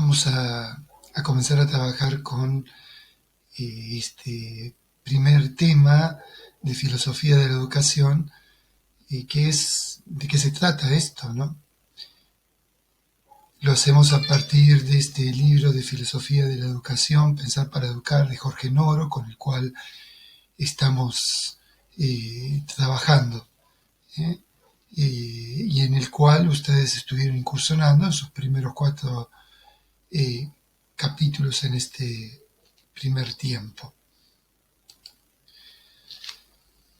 Vamos a comenzar a trabajar con este primer tema de filosofía de la educación, que es de qué se trata esto, ¿no? Lo hacemos a partir de este libro de filosofía de la educación, Pensar para educar, de Jorge Noro, con el cual estamos trabajando, ¿eh? Y en el cual ustedes estuvieron incursionando en sus primeros 4 capítulos en este primer tiempo.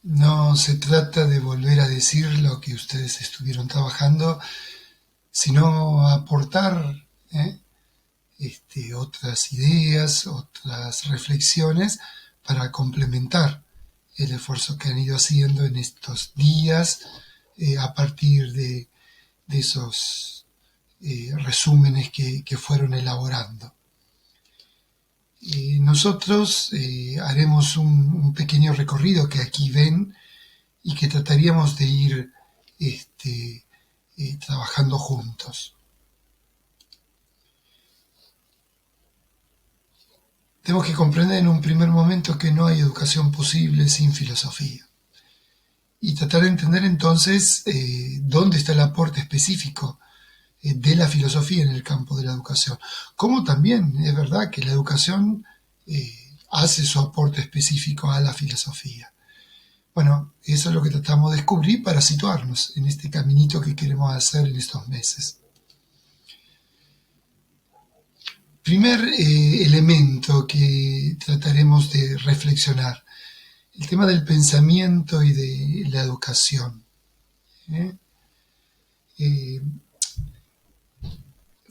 No se trata de volver a decir lo que ustedes estuvieron trabajando, sino aportar otras ideas, otras reflexiones para complementar el esfuerzo que han ido haciendo en estos días a partir de esos resúmenes que fueron elaborando. Nosotros haremos un pequeño recorrido que aquí ven y que trataríamos de ir trabajando juntos. Tenemos que comprender en un primer momento que no hay educación posible sin filosofía. Y tratar de entender entonces dónde está el aporte específico de la filosofía en el campo de la educación. Como también es verdad que la educación hace su aporte específico a la filosofía. Bueno, eso es lo que tratamos de descubrir para situarnos en este caminito que queremos hacer en estos meses. Primer elemento que trataremos de reflexionar, el tema del pensamiento y de la educación.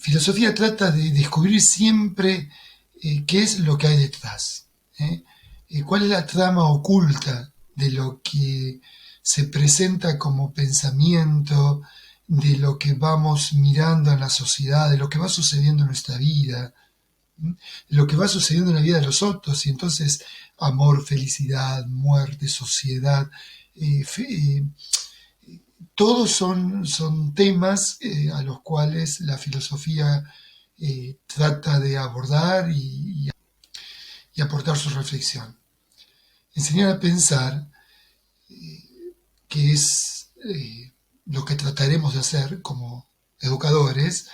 Filosofía trata de descubrir siempre qué es lo que hay detrás, cuál es la trama oculta de lo que se presenta como pensamiento, de lo que vamos mirando en la sociedad, de lo que va sucediendo en nuestra vida, de lo que va sucediendo en la vida de los otros, y entonces amor, felicidad, muerte, sociedad, todos son temas a los cuales la filosofía trata de abordar y aportar su reflexión. Enseñar a pensar, que es lo que trataremos de hacer como educadores,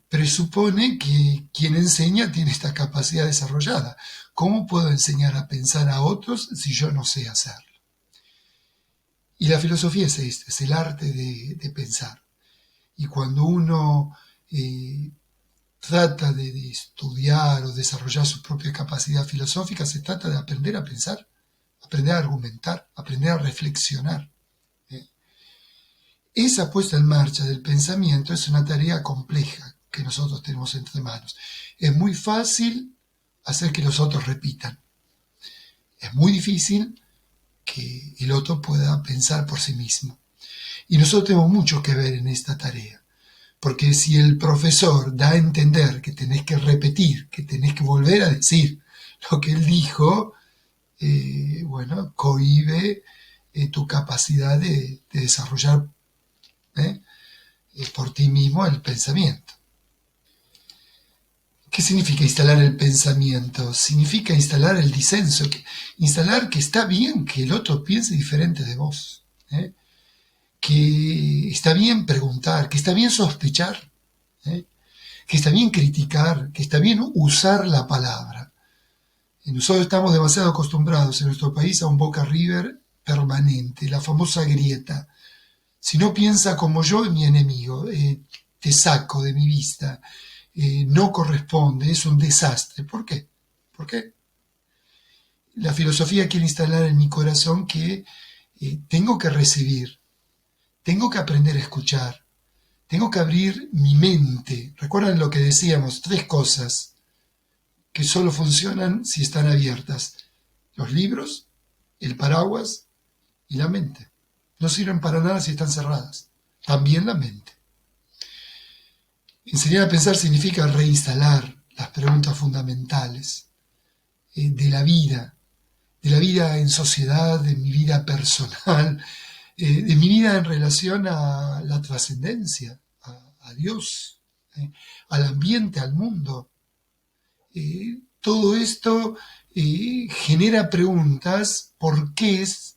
presupone que quien enseña tiene esta capacidad desarrollada. ¿Cómo puedo enseñar a pensar a otros si yo no sé hacerlo? Y la filosofía es el arte de pensar. Y cuando uno trata de estudiar o desarrollar su propia capacidad filosófica, se trata de aprender a pensar, aprender a argumentar, aprender a reflexionar. Esa puesta en marcha del pensamiento es una tarea compleja que nosotros tenemos entre manos. Es muy fácil hacer que los otros repitan. Es muy difícil que el otro pueda pensar por sí mismo. Y nosotros tenemos mucho que ver en esta tarea. Porque si el profesor da a entender que tenés que repetir, que tenés que volver a decir lo que él dijo, cohíbe tu capacidad de desarrollar por ti mismo el pensamiento. ¿Qué significa instalar el pensamiento? Significa instalar el disenso, instalar que está bien que el otro piense diferente de vos, que está bien preguntar, que está bien sospechar, que está bien criticar, que está bien usar la palabra. Nosotros estamos demasiado acostumbrados en nuestro país a un Boca River permanente, la famosa grieta. Si no piensa como yo, es mi enemigo, te saco de mi vista, no corresponde, es un desastre. ¿Por qué? ¿Por qué? La filosofía quiere instalar en mi corazón que tengo que recibir, tengo que aprender a escuchar, tengo que abrir mi mente. ¿Recuerdan lo que decíamos? 3 cosas que solo funcionan si están abiertas: los libros, el paraguas y la mente. No sirven para nada si están cerradas. También la mente. Enseñar a pensar significa reinstalar las preguntas fundamentales de la vida en sociedad, de mi vida personal, de mi vida en relación a la trascendencia, a Dios, al ambiente, al mundo. Todo esto genera preguntas, ¿por qué es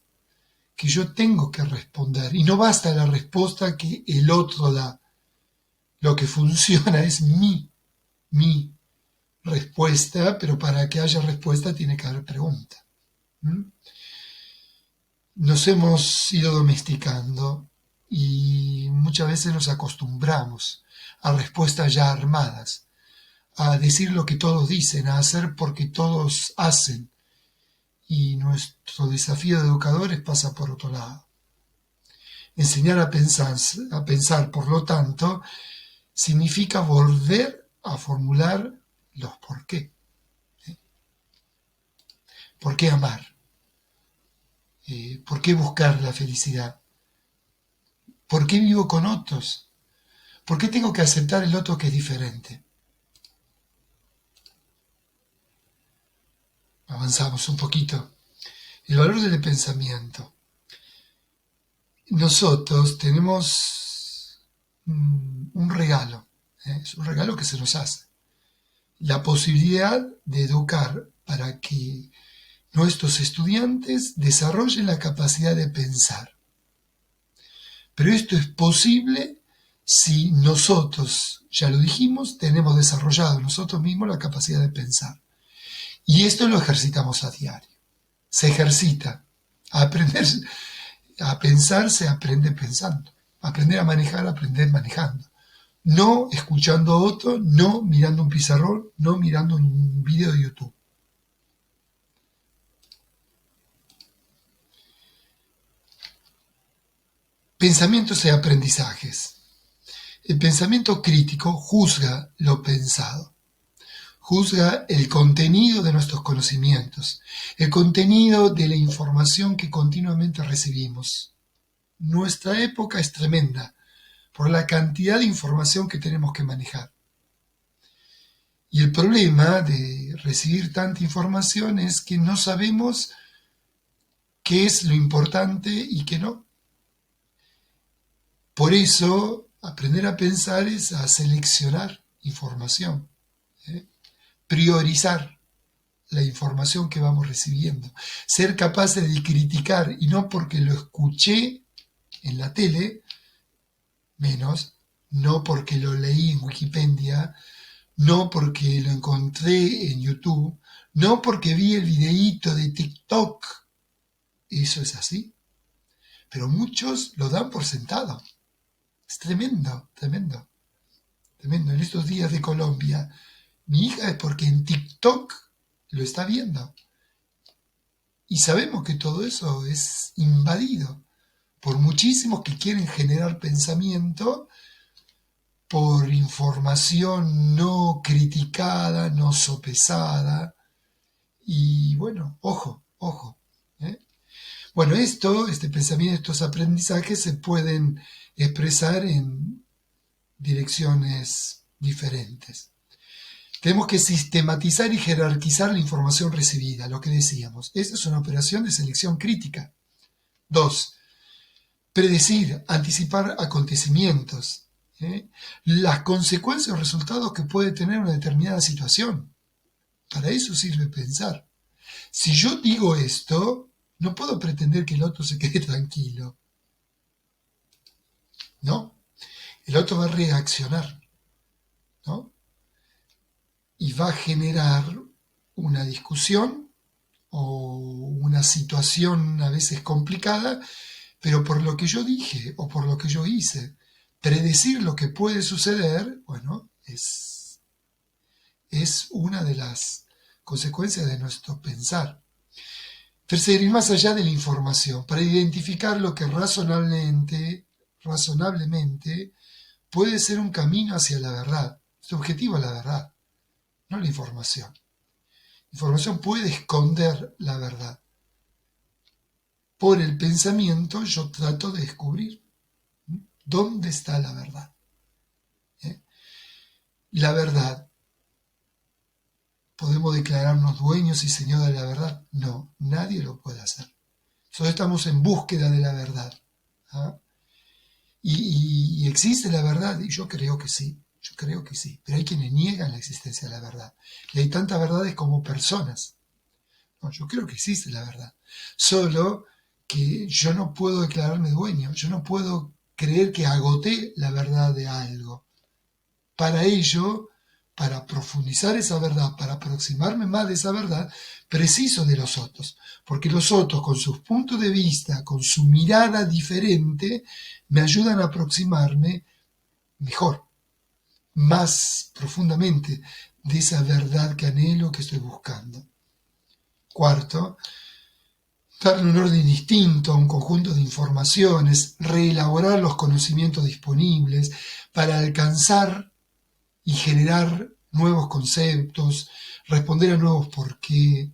que yo tengo que responder? Y no basta la respuesta que el otro da. Lo que funciona es mi respuesta, pero para que haya respuesta tiene que haber pregunta. ¿Mm? Nos hemos ido domesticando y muchas veces nos acostumbramos a respuestas ya armadas, a decir lo que todos dicen, a hacer porque todos hacen. Y nuestro desafío de educadores pasa por otro lado. Enseñar a pensar, por lo tanto, significa volver a formular los por qué. ¿Por qué amar? ¿Por qué buscar la felicidad? ¿Por qué vivo con otros? ¿Por qué tengo que aceptar el otro que es diferente? Avanzamos un poquito. El valor del pensamiento. Nosotros tenemos un regalo, es un regalo que se nos hace. La posibilidad de educar para que nuestros estudiantes desarrollen la capacidad de pensar. Pero esto es posible si nosotros, ya lo dijimos, tenemos desarrollado nosotros mismos la capacidad de pensar. Y esto lo ejercitamos a diario. Se ejercita. A aprender a pensar se aprende pensando. Aprender a manejar, aprender manejando. No escuchando a otro, no mirando un pizarrón, no mirando un video de YouTube. Pensamientos y aprendizajes. El pensamiento crítico juzga lo pensado. Juzga el contenido de nuestros conocimientos, el contenido de la información que continuamente recibimos. Nuestra época es tremenda por la cantidad de información que tenemos que manejar. Y el problema de recibir tanta información es que no sabemos qué es lo importante y qué no. Por eso, aprender a pensar es a seleccionar información, priorizar la información que vamos recibiendo, ser capaces de criticar, y no porque lo escuché en la tele, menos, no porque lo leí en Wikipedia, no porque lo encontré en YouTube, no porque vi el videíto de TikTok. Eso es así. Pero muchos lo dan por sentado. Es tremendo, tremendo, tremendo. En estos días de Colombia, mi hija es porque en TikTok lo está viendo. Y sabemos que todo eso es invadido por muchísimos que quieren generar pensamiento por información no criticada, no sopesada. Y bueno, ojo, ojo. Bueno, este pensamiento, estos aprendizajes se pueden expresar en direcciones diferentes. Tenemos que sistematizar y jerarquizar la información recibida, lo que decíamos. Esta es una operación de selección crítica. 2. Predecir, anticipar acontecimientos. Las consecuencias o resultados que puede tener una determinada situación. Para eso sirve pensar. Si yo digo esto, no puedo pretender que el otro se quede tranquilo. ¿No? El otro va a reaccionar, ¿no? Y va a generar una discusión o una situación a veces complicada, pero por lo que yo dije o por lo que yo hice. Predecir lo que puede suceder, bueno, es una de las consecuencias de nuestro pensar. Tercero, ir más allá de la información, para identificar lo que razonablemente puede ser un camino hacia la verdad. Su objetivo es la verdad, no la información. La información puede esconder la verdad. Por el pensamiento yo trato de descubrir dónde está la verdad. La verdad, ¿podemos declararnos dueños y señores de la verdad? No, nadie lo puede hacer. Solo estamos en búsqueda de la verdad. ¿Ah? Y existe la verdad, y yo creo que sí. Yo creo que sí, pero hay quienes niegan la existencia de la verdad. Y hay tantas verdades como personas. No, yo creo que existe la verdad. Solo que yo no puedo declararme dueño, yo no puedo creer que agoté la verdad de algo. Para ello, para profundizar esa verdad, para aproximarme más de esa verdad, preciso de los otros, porque los otros con sus puntos de vista, con su mirada diferente, me ayudan a aproximarme mejor, más profundamente de esa verdad que anhelo, que estoy buscando. Cuarto, darle un orden distinto a un conjunto de informaciones, reelaborar los conocimientos disponibles para alcanzar y generar nuevos conceptos, responder a nuevos por qué,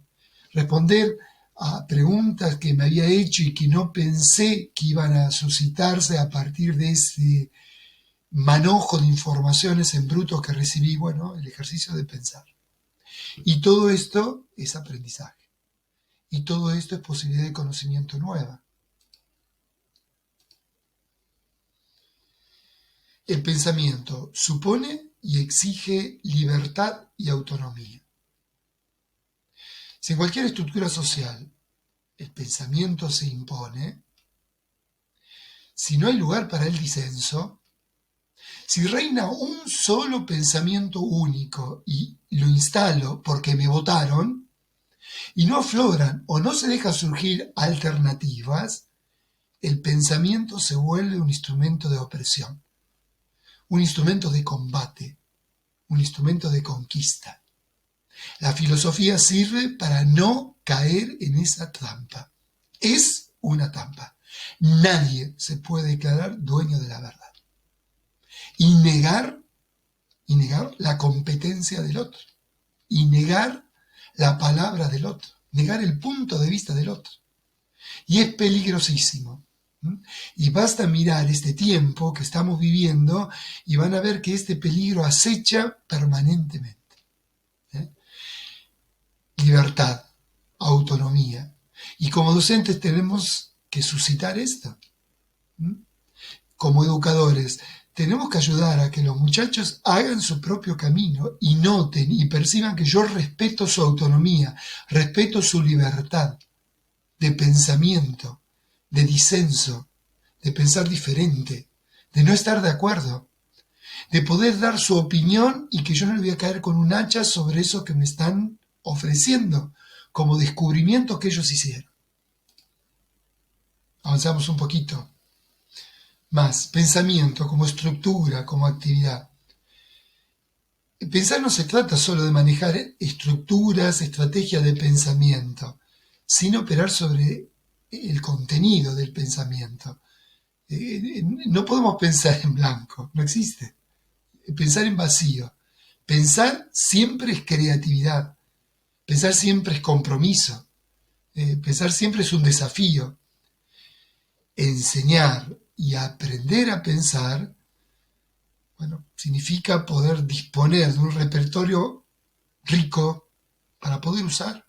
responder a preguntas que me había hecho y que no pensé que iban a suscitarse a partir de ese manojo de informaciones en bruto que recibí, bueno, el ejercicio de pensar. Y todo esto es aprendizaje. Y todo esto es posibilidad de conocimiento nueva. El pensamiento supone y exige libertad y autonomía. Si en cualquier estructura social el pensamiento se impone, si no hay lugar para el disenso, si reina un solo pensamiento único y lo instalo porque me votaron, y no afloran o no se dejan surgir alternativas, el pensamiento se vuelve un instrumento de opresión, un instrumento de combate, un instrumento de conquista. La filosofía sirve para no caer en esa trampa. Es una trampa. Nadie se puede declarar dueño de la verdad. Y negar la competencia del otro. Y negar la palabra del otro. Negar el punto de vista del otro. Y es peligrosísimo. Y basta mirar este tiempo que estamos viviendo y van a ver que este peligro acecha permanentemente. Libertad, autonomía. Y como docentes tenemos que suscitar esto. Como educadores tenemos que ayudar a que los muchachos hagan su propio camino y noten y perciban que yo respeto su autonomía, respeto su libertad de pensamiento, de disenso, de pensar diferente, de no estar de acuerdo, de poder dar su opinión y que yo no le voy a caer con un hacha sobre eso que me están ofreciendo como descubrimiento que ellos hicieron. Avanzamos un poquito más. Pensamiento como estructura, como actividad. Pensar no se trata solo de manejar estructuras, estrategias de pensamiento, sino operar sobre el contenido del pensamiento. No podemos pensar en blanco, no existe. Pensar en vacío. Pensar siempre es creatividad. Pensar siempre es compromiso. Pensar siempre es un desafío. Enseñar y aprender a pensar, bueno, significa poder disponer de un repertorio rico para poder usar,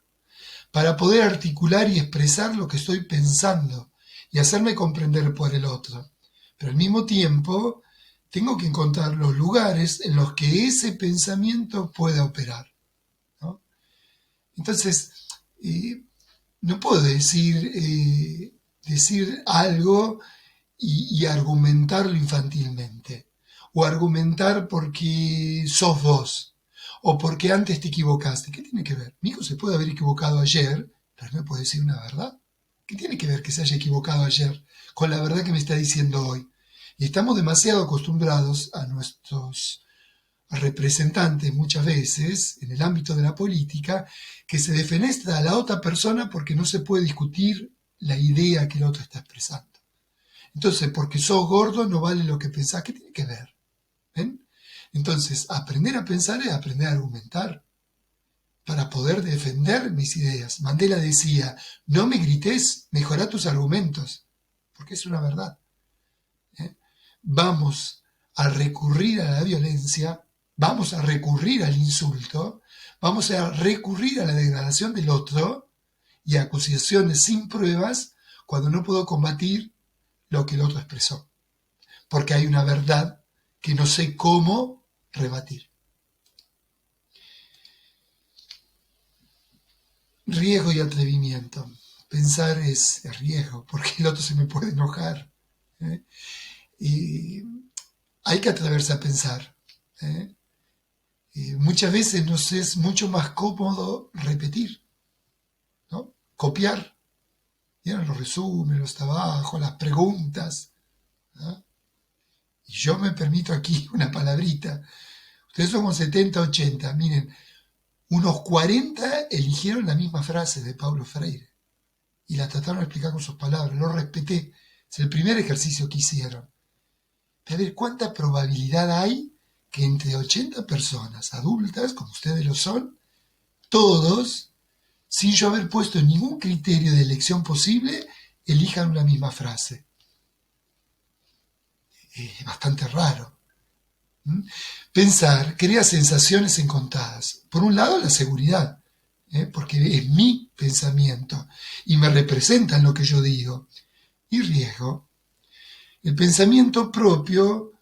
para poder articular y expresar lo que estoy pensando y hacerme comprender por el otro. Pero al mismo tiempo, tengo que encontrar los lugares en los que ese pensamiento pueda operar, ¿no? Entonces, no puedo decir algo y argumentarlo infantilmente, o argumentar porque sos vos, o porque antes te equivocaste. ¿Qué tiene que ver? Mi hijo se puede haber equivocado ayer, pero no puede decir una verdad. ¿Qué tiene que ver que se haya equivocado ayer con la verdad que me está diciendo hoy? Y estamos demasiado acostumbrados a nuestros representantes muchas veces en el ámbito de la política que se defenestra a la otra persona porque no se puede discutir la idea que el otro está expresando. Entonces, porque sos gordo no vale lo que pensás. ¿Qué tiene que ver? ¿Ven? Entonces, aprender a pensar es aprender a argumentar para poder defender mis ideas. Mandela decía, no me grites, mejorá tus argumentos, porque es una verdad. Vamos a recurrir a la violencia, vamos a recurrir al insulto, vamos a recurrir a la degradación del otro y a acusaciones sin pruebas cuando no puedo combatir lo que el otro expresó. Porque hay una verdad que no sé cómo rebatir. Riesgo y atrevimiento. Pensar es riesgo, porque el otro se me puede enojar. Y hay que atreverse a pensar. Muchas veces nos es mucho más cómodo repetir, ¿no? Copiar. ¿Vieron los resúmenes, los trabajos, las preguntas? ¿No? Y yo me permito aquí una palabrita. Ustedes son como 70, 80. Miren, unos 40 eligieron la misma frase de Paulo Freire y la trataron de explicar con sus palabras. Lo respeté. Es el primer ejercicio que hicieron. A ver, ¿cuánta probabilidad hay que entre 80 personas adultas, como ustedes lo son, todos, sin yo haber puesto ningún criterio de elección posible, elijan una misma frase? Es bastante raro. Pensar crea sensaciones encontradas. Por un lado, la seguridad, porque es mi pensamiento y me representa en lo que yo digo. Y riesgo. El pensamiento propio,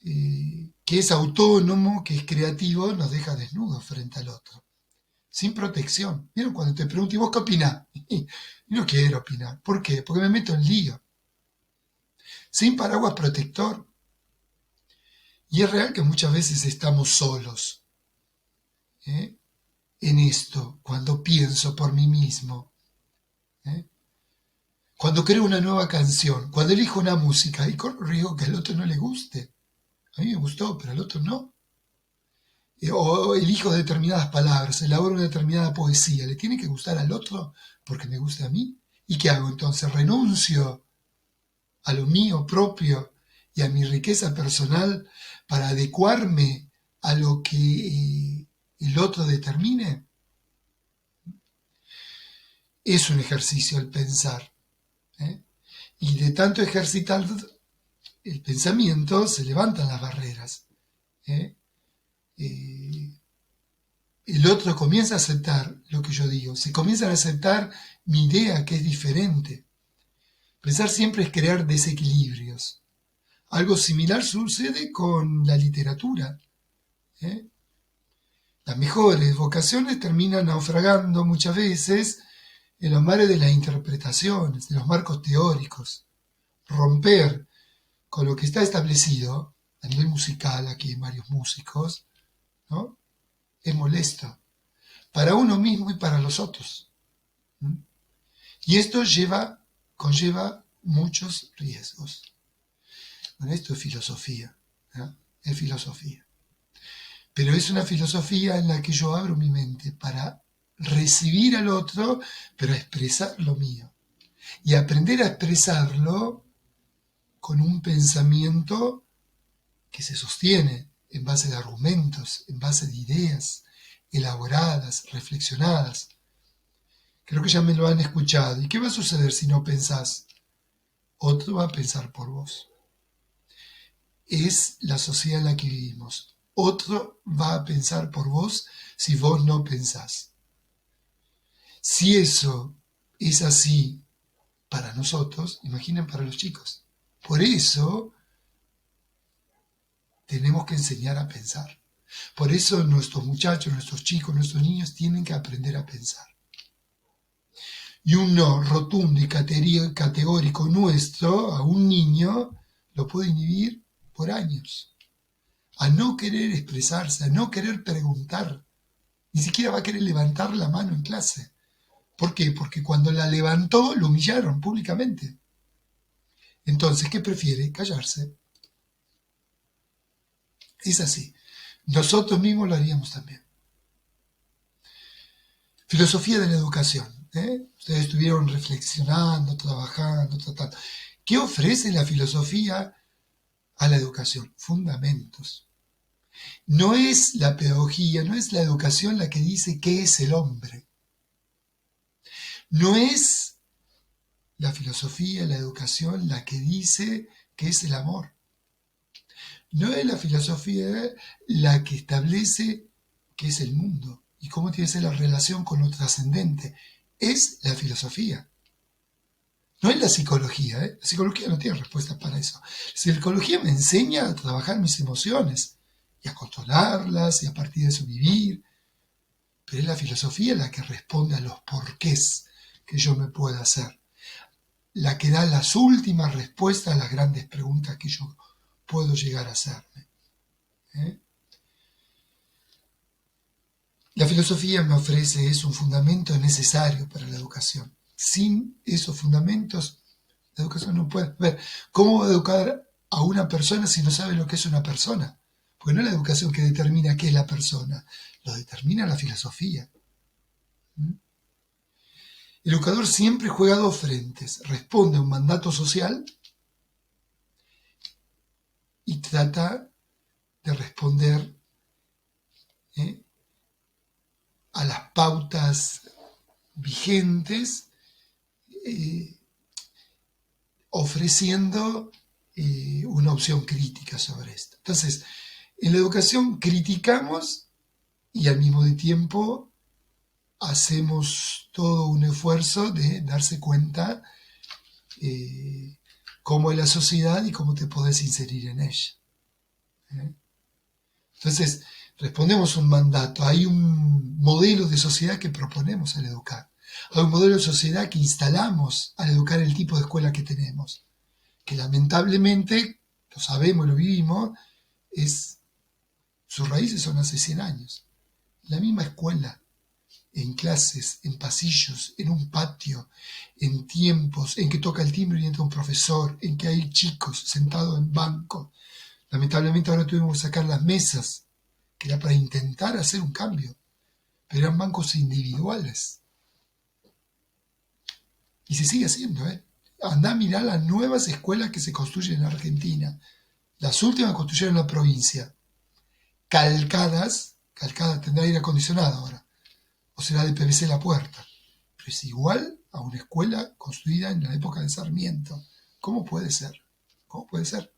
que es autónomo, que es creativo, nos deja desnudos frente al otro, sin protección. ¿Vieron cuando te pregunto, ¿y vos qué opinás? Y no quiero opinar. ¿Por qué? Porque me meto en lío. Sin paraguas protector. Y es real que muchas veces estamos solos en esto, cuando pienso por mí mismo. Cuando creo una nueva canción, cuando elijo una música y corro riesgo que al otro no le guste. A mí me gustó, pero al otro no. O elijo determinadas palabras, elaboro una determinada poesía, ¿le tiene que gustar al otro porque me gusta a mí? ¿Y qué hago entonces? ¿Renuncio a lo mío propio y a mi riqueza personal para adecuarme a lo que el otro determine? Es un ejercicio el pensar. Y de tanto ejercitar el pensamiento se levantan las barreras. El otro comienza a aceptar lo que yo digo, se comienza a aceptar mi idea que es diferente. Pensar siempre es crear desequilibrios. Algo similar sucede con la literatura. Las mejores vocaciones terminan naufragando muchas veces en los mares de las interpretaciones, de los marcos teóricos. Romper con lo que está establecido, a nivel musical, aquí hay varios músicos, ¿no? Es molesto, para uno mismo y para los otros. Y esto conlleva muchos riesgos. Bueno, esto es filosofía, ¿no? Es filosofía. Pero es una filosofía en la que yo abro mi mente para recibir al otro, pero expresar lo mío. Y aprender a expresarlo con un pensamiento que se sostiene en base de argumentos, en base de ideas elaboradas, reflexionadas. Creo que ya me lo han escuchado. ¿Y qué va a suceder si no pensás? Otro va a pensar por vos. Es la sociedad en la que vivimos. Otro va a pensar por vos si vos no pensás. Si eso es así para nosotros, imaginen para los chicos. Por eso tenemos que enseñar a pensar. Por eso nuestros muchachos, nuestros chicos, nuestros niños tienen que aprender a pensar. Y un no rotundo y categórico nuestro a un niño lo puede inhibir por años. A no querer expresarse, a no querer preguntar. Ni siquiera va a querer levantar la mano en clase. ¿Por qué? Porque cuando la levantó lo humillaron públicamente. Entonces, ¿qué prefiere? Callarse. Es así. Nosotros mismos lo haríamos también. Filosofía de la educación. Ustedes estuvieron reflexionando, trabajando, tratando. ¿Qué ofrece la filosofía a la educación? Fundamentos. No es la pedagogía, no es la educación la que dice qué es el hombre. No es la filosofía, la educación la que dice qué es el amor. No es la filosofía la que establece qué es el mundo y cómo tiene que ser la relación con lo trascendente. Es la filosofía. No es la psicología. La psicología no tiene respuestas para eso. La psicología me enseña a trabajar mis emociones y a controlarlas y a partir de eso vivir. Pero es la filosofía la que responde a los porqués que yo me puedo hacer, la que da las últimas respuestas a las grandes preguntas que yo puedo llegar a hacerme. La filosofía me ofrece un fundamento necesario para la educación. Sin esos fundamentos, la educación no puede. Ver, ¿cómo va a educar a una persona si no sabe lo que es una persona? Porque no es la educación que determina qué es la persona, lo determina la filosofía. El educador siempre juega dos frentes, responde a un mandato social y trata de responder a las pautas vigentes, ofreciendo una opción crítica sobre esto. Entonces, en la educación criticamos y al mismo tiempo hacemos todo un esfuerzo de darse cuenta cómo es la sociedad y cómo te podés inserir en ella. Entonces, respondemos un mandato, hay un modelo de sociedad que proponemos al educar, hay un modelo de sociedad que instalamos al educar el tipo de escuela que tenemos, que lamentablemente, lo sabemos, lo vivimos, sus raíces son hace 100 años. La misma escuela, en clases, en pasillos, en un patio, en tiempos en que toca el timbre y entra un profesor, en que hay chicos sentados en banco. Lamentablemente ahora tuvimos que sacar las mesas, que era para intentar hacer un cambio, pero eran bancos individuales. Y se sigue haciendo, Andá a mirar las nuevas escuelas que se construyen en Argentina. Las últimas que construyeron en la provincia. Calcadas, tendrá aire acondicionado ahora. O será de PVC la puerta. Pero es igual a una escuela construida en la época de Sarmiento. ¿Cómo puede ser? ¿Cómo puede ser?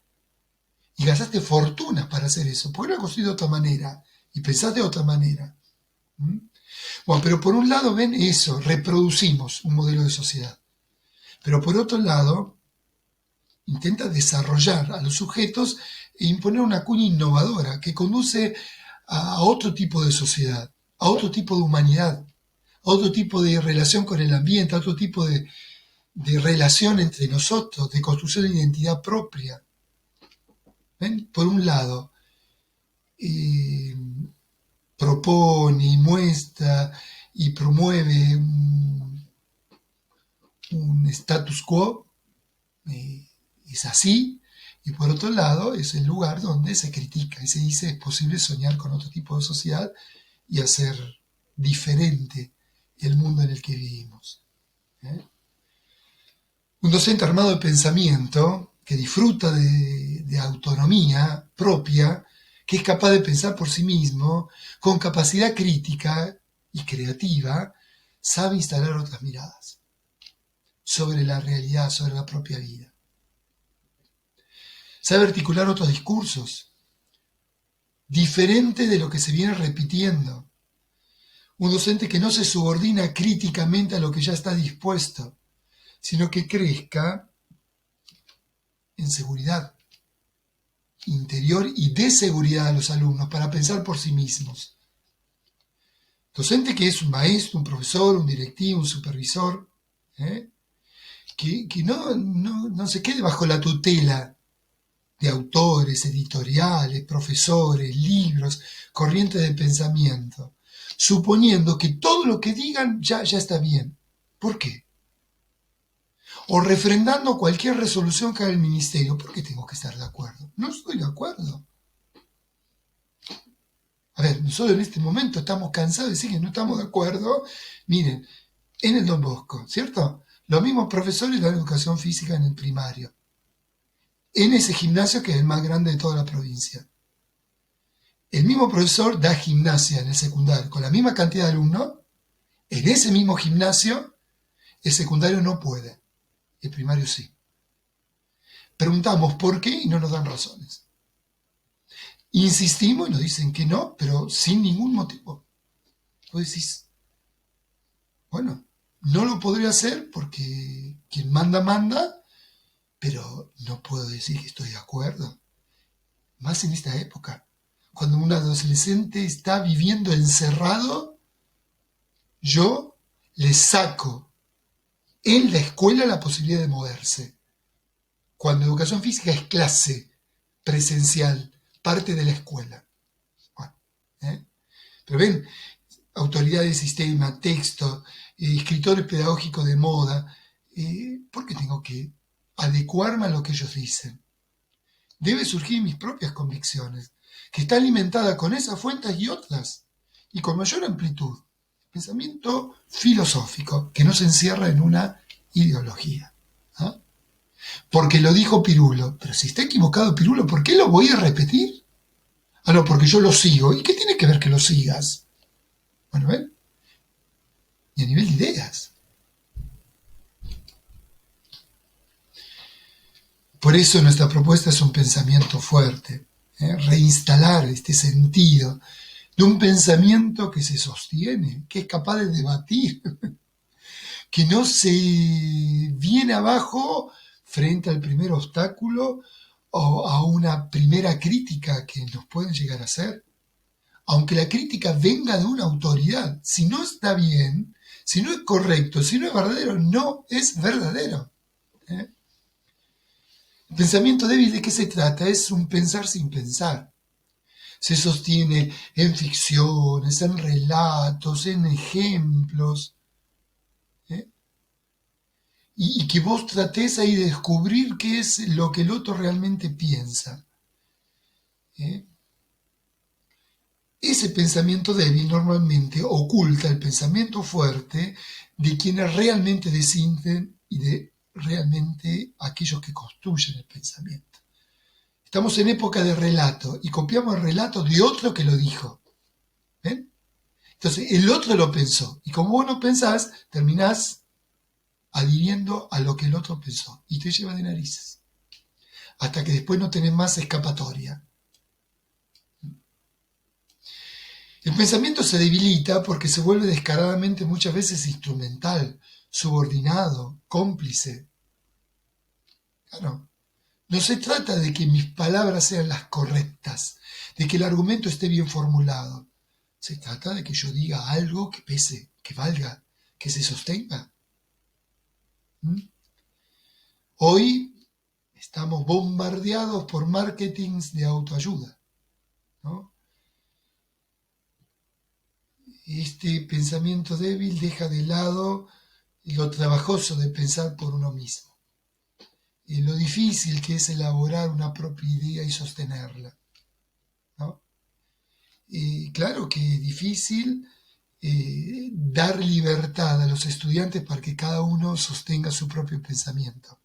Y gastaste fortunas para hacer eso. ¿Por qué no lo construido de otra manera? Y pensaste de otra manera. Bueno, pero por un lado, ven eso, reproducimos un modelo de sociedad. Pero por otro lado, intenta desarrollar a los sujetos e imponer una cuña innovadora que conduce a otro tipo de sociedad, a otro tipo de humanidad, a otro tipo de relación con el ambiente, a otro tipo de relación entre nosotros, de construcción de identidad propia. ¿Ven? Por un lado, propone y muestra y promueve un status quo, es así, y por otro lado es el lugar donde se critica y se dice es posible soñar con otro tipo de sociedad y hacer diferente el mundo en el que vivimos. Un docente armado de pensamiento que disfruta de autonomía propia, que es capaz de pensar por sí mismo, con capacidad crítica y creativa, sabe instalar otras miradas sobre la realidad, sobre la propia vida. Sabe articular otros discursos, diferentes de lo que se viene repitiendo. Un docente que no se subordina críticamente a lo que ya está dispuesto, sino que crezca en seguridad interior y de seguridad a los alumnos para pensar por sí mismos. Docente que es un maestro, un profesor, un directivo, un supervisor, que no se quede bajo la tutela de autores, editoriales, profesores, libros, corrientes de pensamiento, suponiendo que todo lo que digan ya está bien. ¿Por qué? O refrendando cualquier resolución que haga el ministerio. ¿Por qué tengo que estar de acuerdo? No estoy de acuerdo. A ver, nosotros en este momento estamos cansados de decir que no estamos de acuerdo. Miren, en el Don Bosco, ¿cierto? Los mismos profesores dan educación física en el primario. En ese gimnasio que es el más grande de toda la provincia. El mismo profesor da gimnasia en el secundario con la misma cantidad de alumnos. En ese mismo gimnasio, el secundario no puede. El primario sí. Preguntamos por qué y no nos dan razones. Insistimos y nos dicen que no, pero sin ningún motivo. Vos decís, bueno, no lo podría hacer porque quien manda, pero no puedo decir que estoy de acuerdo. Más en esta época. cuando un adolescente está viviendo encerrado, yo le saco en la escuela la posibilidad de moverse. Cuando educación física es clase presencial, parte de la escuela. Bueno, ¿eh? Pero ven, autoridad del sistema, texto, escritores pedagógicos de moda, ¿por qué tengo que adecuarme a lo que ellos dicen? Debe surgir mis propias convicciones, que está alimentada con esas fuentes y otras, y con mayor amplitud. Pensamiento filosófico, que no se encierra en una ideología. ¿Ah? Porque lo dijo Pirulo. Pero si está equivocado Pirulo, ¿por qué lo voy a repetir? Ah, no, porque yo lo sigo. ¿Y qué tiene que ver que lo sigas? Bueno, ¿ven? Y a nivel de ideas. Por eso nuestra propuesta es un pensamiento fuerte, reinstalar este sentido de un pensamiento que se sostiene, que es capaz de debatir, que no se viene abajo frente al primer obstáculo o a una primera crítica que nos pueden llegar a hacer. Aunque la crítica venga de una autoridad, si no está bien, si no es correcto, si no es verdadero, no es verdadero. El pensamiento débil, ¿de qué se trata? Es un pensar sin pensar. Se sostiene en ficciones, en relatos, en ejemplos. ¿eh? Y que vos tratés ahí de descubrir qué es lo que el otro realmente piensa. Ese pensamiento débil normalmente oculta el pensamiento fuerte de quienes realmente deciden y de realmente aquellos que construyen el pensamiento. Estamos en época de relato y copiamos el relato de otro que lo dijo. ¿Ven? Entonces, el otro lo pensó. Y como vos no pensás, terminás adhiriendo a lo que el otro pensó. Y te lleva de narices. Hasta que después no tenés más escapatoria. El pensamiento se debilita porque se vuelve descaradamente muchas veces instrumental, subordinado, cómplice. Claro. No se trata de que mis palabras sean las correctas, de que el argumento esté bien formulado. Se trata de que yo diga algo que pese, que valga, que se sostenga. Hoy estamos bombardeados por marketings de autoayuda, ¿no? Este pensamiento débil deja de lado lo trabajoso de pensar por uno mismo. Lo difícil que es elaborar una propia idea y sostenerla, ¿no? Claro que es difícil dar libertad a los estudiantes para que cada uno sostenga su propio pensamiento.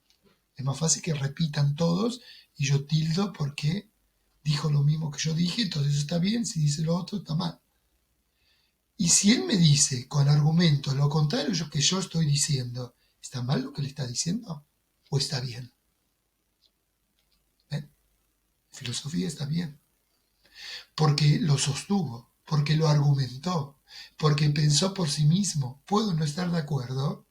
Es más fácil que repitan todos y yo tildo porque dijo lo mismo que yo dije, entonces eso está bien, si dice lo otro está mal. Y si él me dice con argumentos lo contrario lo que yo estoy diciendo, ¿está mal lo que le está diciendo o está bien? Filosofía está bien, porque lo sostuvo, porque lo argumentó, porque pensó por sí mismo. ¿Puedo no estar de acuerdo?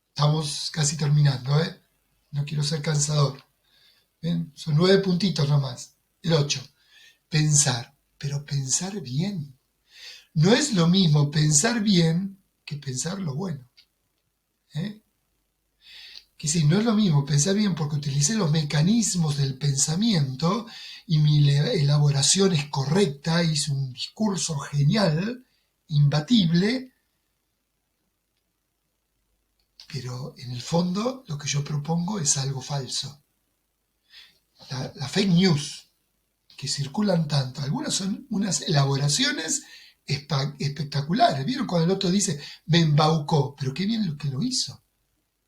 Estamos casi terminando, ¿eh? No quiero ser cansador. ¿Ven? Son 9 puntitos nomás. El 8. Pensar, pero pensar bien. No es lo mismo pensar bien que pensar lo bueno. Que sí, no es lo mismo pensar bien porque utilicé los mecanismos del pensamiento y mi elaboración es correcta, hice un discurso genial, imbatible, pero en el fondo lo que yo propongo es algo falso. La fake news que circulan tanto, algunas son unas elaboraciones espectaculares. ¿Vieron cuando el otro dice, me embaucó? Pero qué bien lo que lo hizo.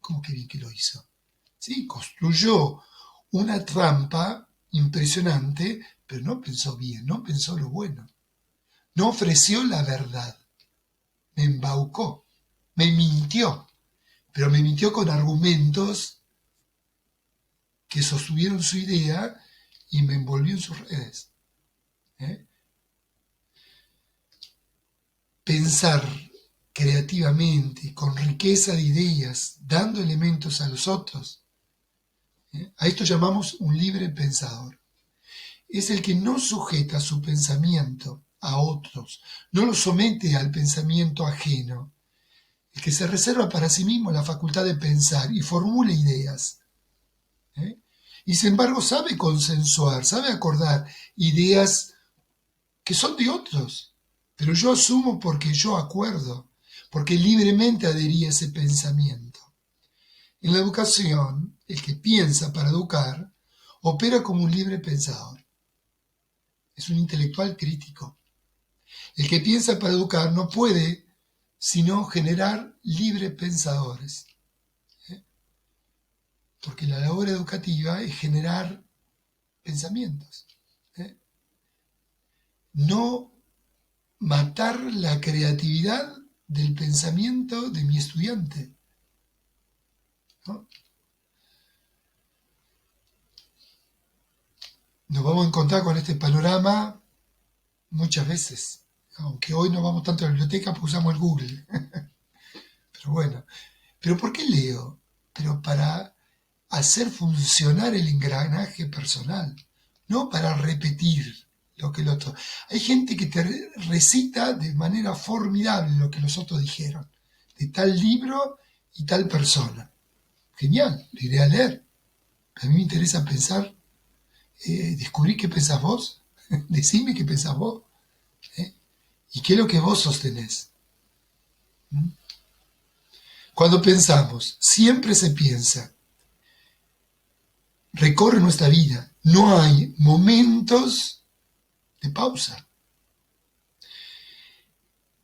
¿Cómo que bien que lo hizo? Sí, construyó una trampa impresionante, pero no pensó bien, no pensó lo bueno. No ofreció la verdad. Me embaucó, me mintió, pero me mintió con argumentos que sostuvieron su idea y me envolvió en sus redes. Pensar creativamente, con riqueza de ideas, dando elementos a los otros. A esto llamamos un libre pensador. es el que no sujeta su pensamiento a otros, no lo somete al pensamiento ajeno, el que se reserva para sí mismo la facultad de pensar y formula ideas. Y sin embargo sabe consensuar, sabe acordar ideas que son de otros, pero yo asumo porque yo acuerdo, porque libremente adherí a ese pensamiento. En la educación, el que piensa para educar opera como un libre pensador. Es un intelectual crítico. El que piensa para educar no puede sino generar libre pensadores. Porque la labor educativa es generar pensamientos. No matar la creatividad del pensamiento de mi estudiante. ¿No? Nos vamos a encontrar con este panorama muchas veces, aunque hoy no vamos tanto a la biblioteca porque usamos el Google. Pero bueno, ¿pero por qué leo? Pero para hacer funcionar el engranaje personal, no para repetir lo que el otro. Hay gente que te recita de manera formidable lo que los otros dijeron, de tal libro y tal persona. Genial, lo iré a leer. A mí me interesa pensar, descubrir qué pensás vos, decime qué pensás vos, y qué es lo que vos sostenés. Cuando pensamos, siempre se piensa, recorre nuestra vida, no hay momentos de pausa.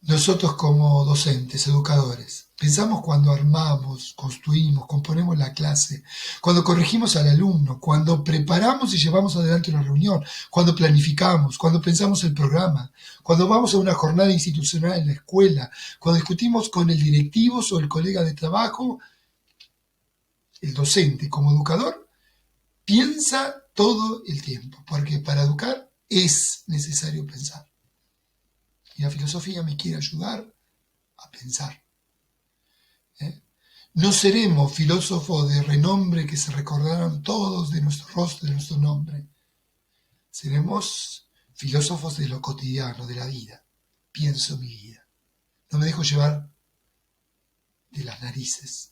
Nosotros como docentes, educadores, pensamos cuando armamos, construimos, componemos la clase, cuando corregimos al alumno, cuando preparamos y llevamos adelante una reunión, cuando planificamos, cuando pensamos el programa, cuando vamos a una jornada institucional en la escuela, cuando discutimos con el directivo o el colega de trabajo. El docente como educador piensa todo el tiempo, porque para educar es necesario pensar. Y la filosofía me quiere ayudar a pensar. No seremos filósofos de renombre que se recordarán todos de nuestro rostro, de nuestro nombre. Seremos filósofos de lo cotidiano, de la vida. Pienso mi vida. No me dejo llevar de las narices.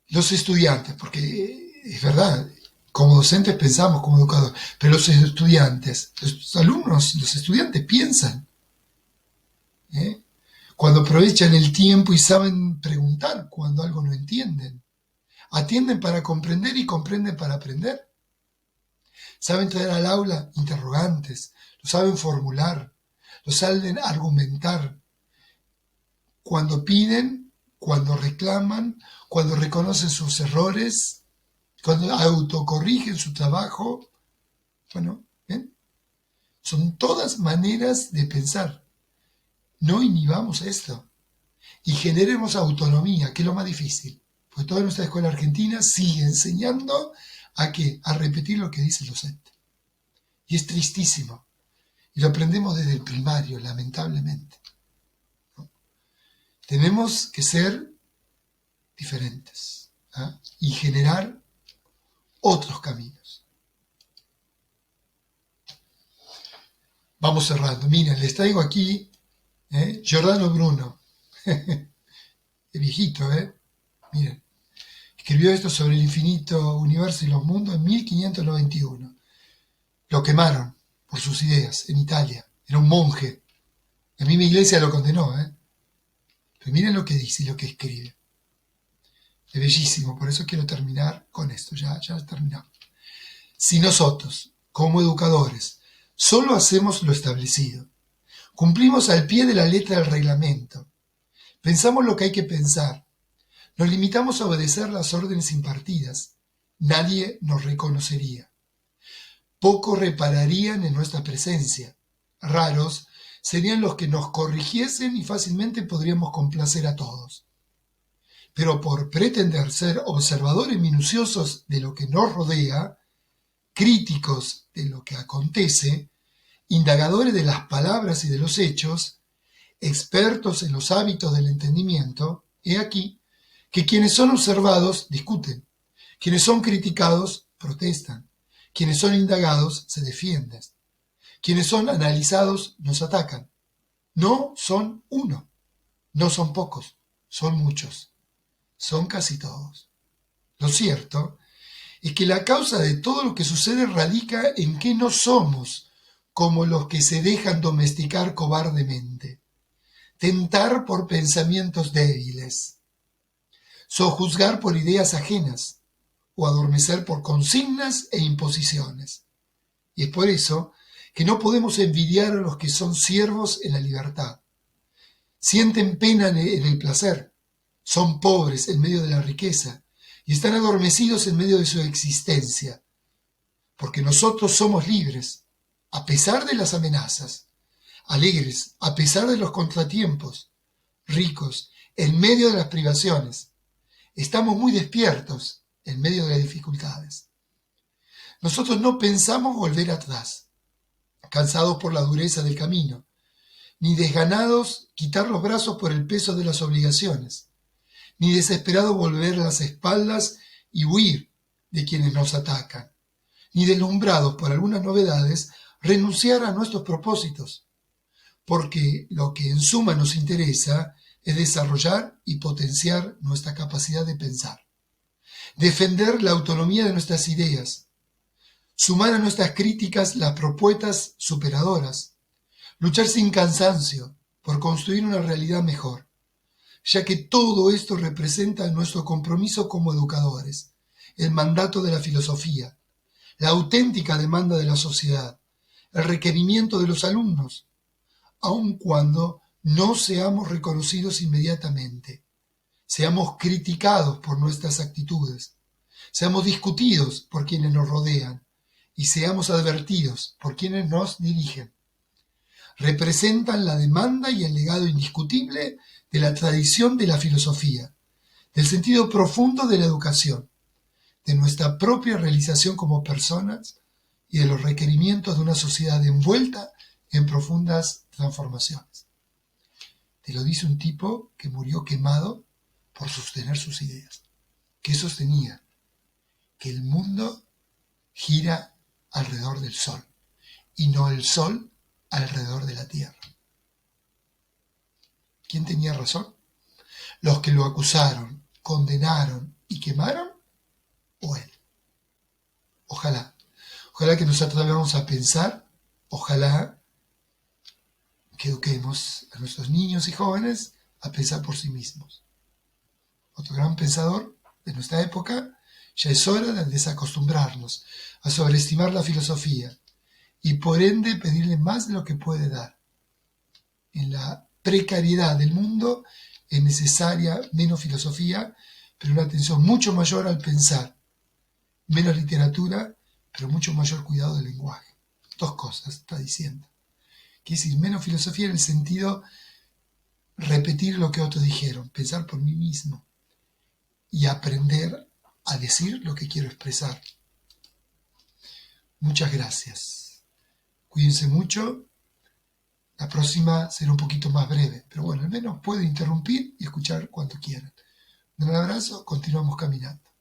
Los estudiantes, porque es verdad, como docentes pensamos, como educadores, pero los estudiantes, los alumnos, los estudiantes piensan. Cuando aprovechan el tiempo y saben preguntar cuando algo no entienden. Atienden para comprender y comprenden para aprender. Saben traer al aula interrogantes, lo saben formular, lo saben argumentar. Cuando piden, cuando reclaman, cuando reconocen sus errores, cuando autocorrigen su trabajo. Bueno, ¿ven? Son todas maneras de pensar. No inhibamos esto y generemos autonomía, que es lo más difícil, porque toda nuestra escuela argentina sigue enseñando a ¿qué? A repetir lo que dice el docente. Y es tristísimo. Y lo aprendemos desde el primario, lamentablemente. ¿No? Tenemos que ser diferentes, ¿ah? Y generar otros caminos. Vamos cerrando. Miren, les traigo aquí Giordano Bruno. Es viejito, Miren. Escribió esto sobre el infinito universo y los mundos en 1591. Lo quemaron por sus ideas en Italia. Era un monje. La misma iglesia lo condenó, Pero miren lo que dice y lo que escribe. Es bellísimo, por eso quiero terminar con esto. Ya terminamos. Si nosotros, como educadores, solo hacemos lo establecido, cumplimos al pie de la letra del reglamento, pensamos lo que hay que pensar, nos limitamos a obedecer las órdenes impartidas, nadie nos reconocería. Pocos repararían en nuestra presencia. Raros serían los que nos corrigiesen y fácilmente podríamos complacer a todos. Pero por pretender ser observadores minuciosos de lo que nos rodea, críticos de lo que acontece, indagadores de las palabras y de los hechos, expertos en los hábitos del entendimiento, he aquí que quienes son observados discuten, quienes son criticados protestan, Quienes son indagados se defienden. Quienes son analizados nos atacan. No son uno, no son pocos, son muchos, son casi todos. Lo cierto es que la causa de todo lo que sucede radica en que no somos como los que se dejan domesticar cobardemente, tentar por pensamientos débiles, sojuzgar por ideas ajenas o adormecer por consignas e imposiciones. Y es por eso que no podemos envidiar a los que son siervos en la libertad. Sienten pena en el placer, son pobres en medio de la riqueza y están adormecidos en medio de su existencia, porque nosotros somos libres, a pesar de las amenazas, alegres a pesar de los contratiempos, ricos en medio de las privaciones. Estamos muy despiertos en medio de las dificultades. Nosotros no pensamos volver atrás, cansados por la dureza del camino, ni desganados quitar los brazos por el peso de las obligaciones, ni desesperados volver las espaldas y huir de quienes nos atacan, ni deslumbrados por algunas novedades renunciar a nuestros propósitos, porque lo que en suma nos interesa es desarrollar y potenciar nuestra capacidad de pensar, defender la autonomía de nuestras ideas, sumar a nuestras críticas las propuestas superadoras, luchar sin cansancio por construir una realidad mejor, ya que todo esto representa nuestro compromiso como educadores, el mandato de la filosofía, la auténtica demanda de la sociedad, el requerimiento de los alumnos, aun cuando no seamos reconocidos inmediatamente, seamos criticados por nuestras actitudes, seamos discutidos por quienes nos rodean y seamos advertidos por quienes nos dirigen. Representan la demanda y el legado indiscutible de la tradición de la filosofía, del sentido profundo de la educación, de nuestra propia realización como personas y de los requerimientos de una sociedad envuelta en profundas transformaciones. Te lo dice un tipo que murió quemado por sostener sus ideas. ¿Qué sostenía? Que el mundo gira alrededor del sol y no el sol alrededor de la tierra. ¿Quién tenía razón? ¿Los que lo acusaron, condenaron y quemaron? ¿O él? Ojalá que nos atrevamos a pensar, ojalá que eduquemos a nuestros niños y jóvenes a pensar por sí mismos. Otro gran pensador de nuestra época: ya es hora de desacostumbrarnos a sobreestimar la filosofía y por ende pedirle más de lo que puede dar. En la precariedad del mundo es necesaria menos filosofía, pero una atención mucho mayor al pensar, menos literatura, pero mucho mayor cuidado del lenguaje. Dos cosas está diciendo. Quiere decir, menos filosofía en el sentido repetir lo que otros dijeron, pensar por mí mismo y aprender a decir lo que quiero expresar. Muchas gracias. Cuídense mucho. La próxima será un poquito más breve, pero bueno, al menos puedo interrumpir y escuchar cuanto quieran. Un abrazo, continuamos caminando.